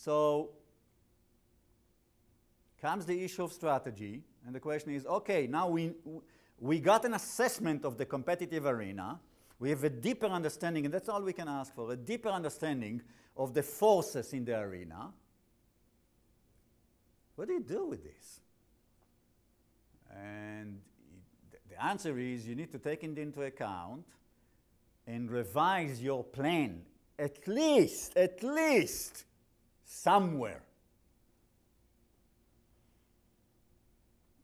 So comes the issue of strategy, and the question is, okay, now we got an assessment of the competitive arena. We have a deeper understanding, and that's all we can ask for, a deeper understanding of the forces in the arena. What do you do with this? And the answer is you need to take it into account and revise your plan at least somewhere.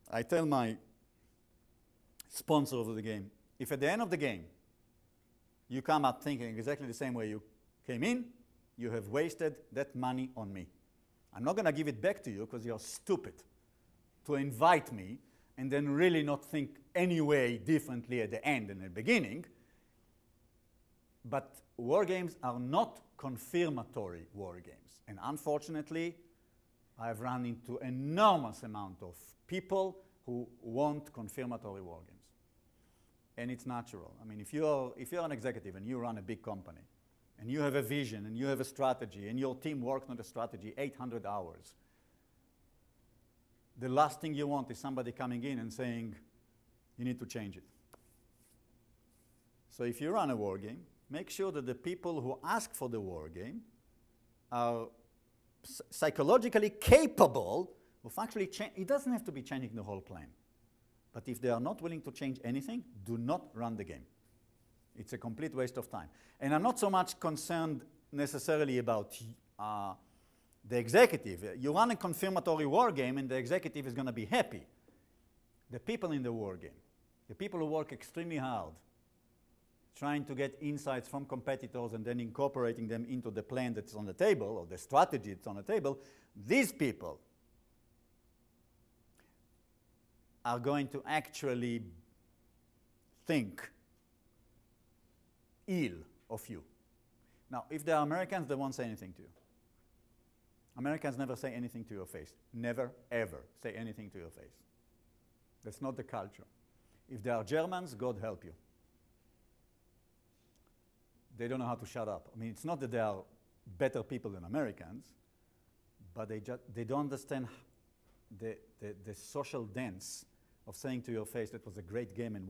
I tell my sponsor of the game, if at the end of the game you come up thinking exactly the same way you came in, you have wasted that money on me. I'm not going to give it back to you because you're stupid to invite me and then really not think any way differently at the end and the beginning. But war games are not confirmatory war games. And unfortunately, I've run into an enormous amount of people who want confirmatory war games. And it's natural. I mean, if you're an executive and you run a big company, and you have a vision, and you have a strategy, and your team worked on the strategy 800 hours, the last thing you want is somebody coming in and saying, you need to change it. So if you run a war game, make sure that the people who ask for the war game are psychologically capable of actually changing. It doesn't have to be changing the whole plan. But if they are not willing to change anything, do not run the game. It's a complete waste of time. And I'm not so much concerned necessarily about the executive. You run a confirmatory war game and the executive is going to be happy. The people in the war game, the people who work extremely hard, trying to get insights from competitors and then incorporating them into the plan that's on the table or the strategy that's on the table, these people are going to actually think ill of you. Now, if they are Americans, they won't say anything to you. Americans never say anything to your face. Never, ever say anything to your face. That's not the culture. If they are Germans, God help you. They don't know how to shut up. I mean, it's not that they are better people than Americans, but they don't understand the social dance of saying to your face, that was a great game, and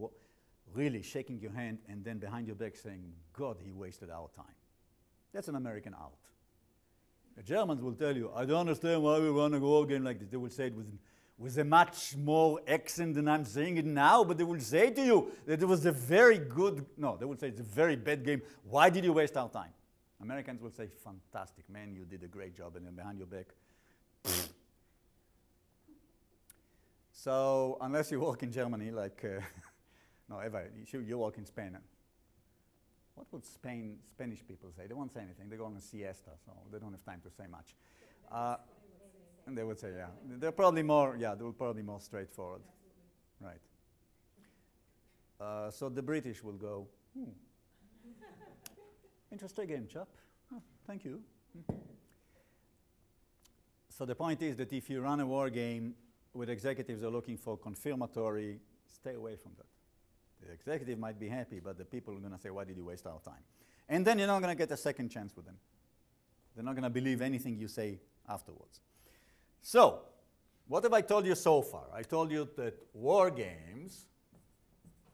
really shaking your hand, and then behind your back saying, God, he wasted our time. That's an American art. The Germans will tell you, I don't understand why we run a war game like this. They will say it with a much more accent than I'm saying it now, but they will say to you that it was a very good, no, they will say it's a very bad game. Why did you waste our time? Americans will say, fantastic, man, you did a great job, and then behind your back, So unless you work in Germany, like, no, ever, you work in Spain. What would Spanish people say? They won't say anything. They go on a siesta, so they don't have time to say much. And they would say, yeah. They're probably more, yeah, they will probably more straightforward. Absolutely. Right. So the British will go, interesting game, chap. Oh, thank you. So the point is that if you run a war game with executives who are looking for confirmatory, stay away from that. The executive might be happy, but the people are going to say, why did you waste our time? And then you're not going to get a second chance with them. They're not going to believe anything you say afterwards. So, what have I told you so far? I told you that war games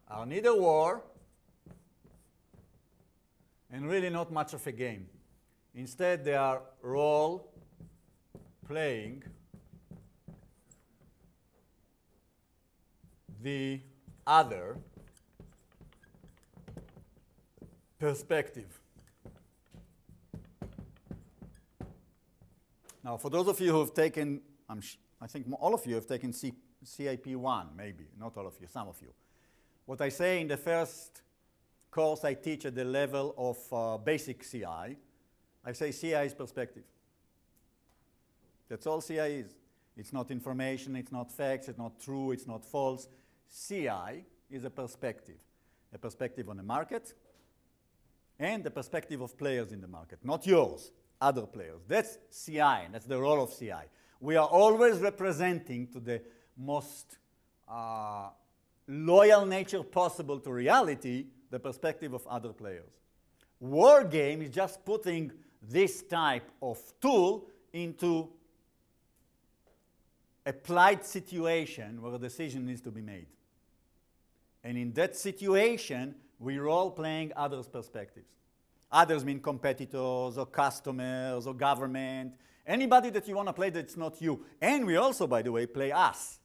are neither war and really not much of a game. Instead, they are role-playing the other perspective. Now, for those of you who have taken, I think all of you have taken CIP 1, maybe, not all of you, some of you. What I say in the first course I teach at the level of basic CI, I say CI is perspective. That's all CI is. It's not information, it's not facts, it's not true, it's not false. CI is a perspective on the market and the perspective of players in the market, not yours, other players. That's CI, and that's the role of CI. We are always representing to the most loyal nature possible to reality the perspective of other players. War game is just putting this type of tool into applied situation where a decision needs to be made. And in that situation, we role-playing others' perspectives. Others mean competitors or customers or government, anybody that you want to play that's not you. And we also, by the way, play us.